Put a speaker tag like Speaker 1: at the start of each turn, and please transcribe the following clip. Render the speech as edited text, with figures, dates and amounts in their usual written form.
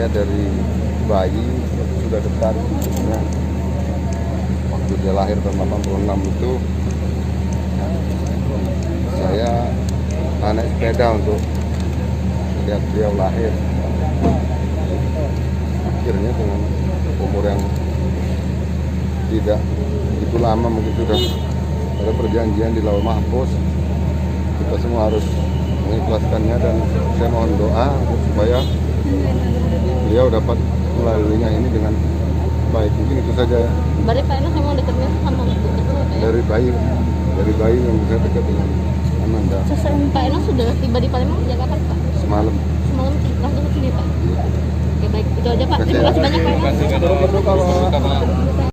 Speaker 1: saya dari bayi sudah dekat. Nah, waktu dia lahir tahun 86 itu saya naik sepeda untuk lihat beliau lahir. Akhirnya dengan umur yang tidak begitu lama, mungkin sudah ada perjanjian di Lauh Mahfuz, kita semua harus mengikhlaskannya, dan saya mohon doa supaya beliau dapat melaluinya ini dengan baik. Mungkin itu saja ya.
Speaker 2: Berarti Pak Enos memang dekatnya sama Ibu betul Pak ya?
Speaker 1: Dari bayi yang saya dekat dengan Amanda.
Speaker 2: Pak Enos sudah tiba di Palembang sejak kapan Pak?
Speaker 1: Semalam.
Speaker 2: Semalam langsung ke sini Pak?
Speaker 1: Iya.
Speaker 2: Oke baik, itu aja Pak. Terima kasih banyak Pak ya.
Speaker 3: Terima kasih.